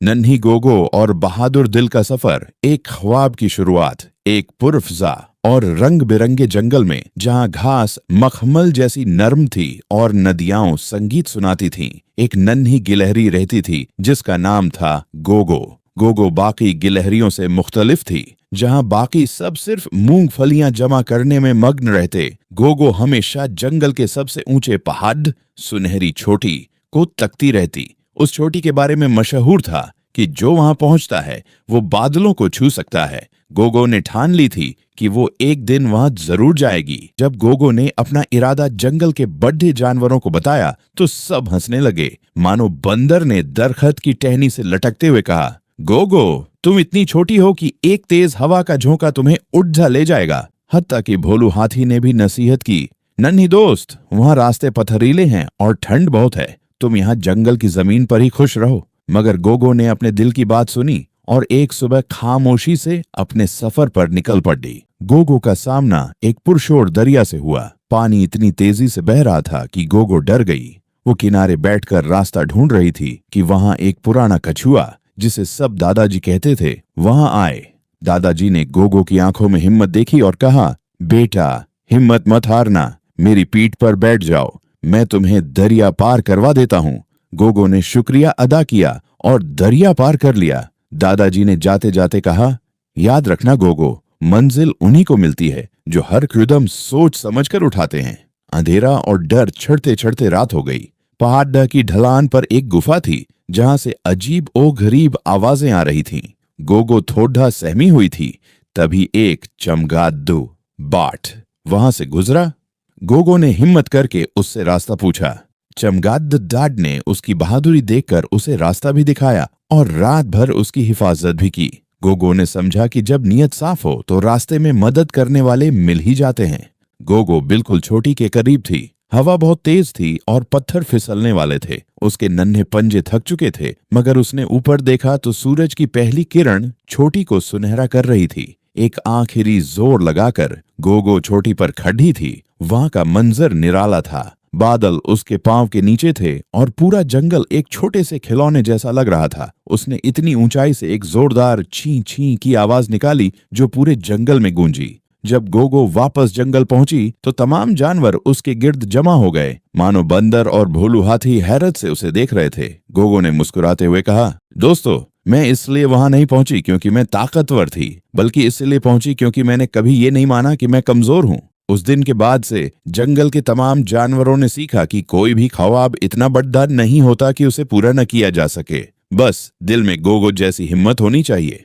नन्ही गोगो और बहादुर दिल का सफर, एक ख्वाब की शुरुआत, एक पुरफ़ज़ा और रंग बिरंगे जंगल में जहां घास मखमल जैसी नर्म थी और नदियां संगीत सुनाती थीं। एक नन्ही गिलहरी रहती थी जिसका नाम था गोगो। गोगो बाकी गिलहरियों से मुख्तलिफ थी। जहां बाकी सब सिर्फ मूंगफलियां जमा करने में मग्न रहते, गोगो हमेशा जंगल के सबसे ऊंचे पहाड़, सुनहरी चोटी को तकती रहती। उस चोटी के बारे में मशहूर था कि जो वहां पहुंचता है वो बादलों को छू सकता है। गोगो ने ठान ली थी कि वो एक दिन वहां जरूर जाएगी। जब गोगो ने अपना इरादा जंगल के बड़े जानवरों को बताया तो सब हंसने लगे, मानो बंदर ने दरखत की टहनी से लटकते हुए कहा, गोगो, तुम इतनी छोटी हो कि एक तेज हवा का झोंका तुम्हें उड़ ले जाएगा। हत्ता कि भोलू हाथी ने भी नसीहत की, नन्ही दोस्त, वहां रास्ते पथरीले हैं और ठंड बहुत है, तुम यहाँ जंगल की जमीन पर ही खुश रहो। मगर गोगो ने अपने दिल की बात सुनी और एक सुबह खामोशी से अपने सफर पर निकल पड़ी। गोगो का सामना एक पुरशोर दरिया से हुआ। पानी इतनी तेजी से बह रहा था कि गोगो डर गई। वो किनारे बैठकर रास्ता ढूंढ रही थी कि वहां एक पुराना कछुआ, जिसे सब दादाजी कहते थे, वहां आए। दादाजी ने गोगो की आंखों में हिम्मत देखी और कहा, बेटा, हिम्मत मत हारना, मेरी पीठ पर बैठ जाओ, मैं तुम्हें दरिया पार करवा देता हूँ। गोगो ने शुक्रिया अदा किया और दरिया पार कर लिया। दादाजी ने जाते जाते कहा, याद रखना गोगो, मंजिल उन्हीं को मिलती है जो हर कदम सोच समझकर उठाते हैं। अंधेरा और डर चढ़ते चढ़ते रात हो गई। पहाड़ की ढलान पर एक गुफा थी जहां से अजीब ओ गरीब आवाजें आ रही थीं। गोगो थोड़ा सहमी हुई थी। तभी एक चमगादड़ बाट वहां से गुजरा। गोगो ने हिम्मत करके उससे रास्ता पूछा। चमगादड़ ने उसकी बहादुरी देखकर उसे रास्ता भी दिखाया और रात भर उसकी हिफाजत भी की। गोगो ने समझा कि जब नीयत साफ हो तो रास्ते में मदद करने वाले मिल ही जाते हैं। गोगो बिल्कुल छोटी के करीब थी। हवा बहुत तेज थी और पत्थर फिसलने वाले थे। उसके नन्हे पंजे थक चुके थे, मगर उसने ऊपर देखा तो सूरज की पहली किरण छोटी को सुनहरा कर रही थी। एक आखिरी जोर लगाकर गोगो छोटी पर खड़ी थी। वहां का मंजर निराला था। बादल उसके पांव के नीचे थे और पूरा जंगल एक छोटे से खिलौने जैसा लग रहा था। उसने इतनी ऊंचाई से एक जोरदार छी छी की आवाज निकाली जो पूरे जंगल में गूंजी। जब गोगो वापस जंगल पहुंची तो तमाम जानवर उसके गिर्द जमा हो गए, मानो बंदर और भोलू हाथी हैरत से उसे देख रहे थे। गोगो ने मुस्कुराते हुए कहा, दोस्तों, मैं इसलिए वहां नहीं पहुंची क्योंकि मैं ताकतवर थी, बल्कि इसलिए पहुंची क्योंकि मैंने कभी ये नहीं माना कि मैं कमजोर हूं। उस दिन के बाद से जंगल के तमाम जानवरों ने सीखा कि कोई भी ख्वाब इतना बड़ा नहीं होता कि उसे पूरा न किया जा सके। बस दिल में गोगो जैसी हिम्मत होनी चाहिए।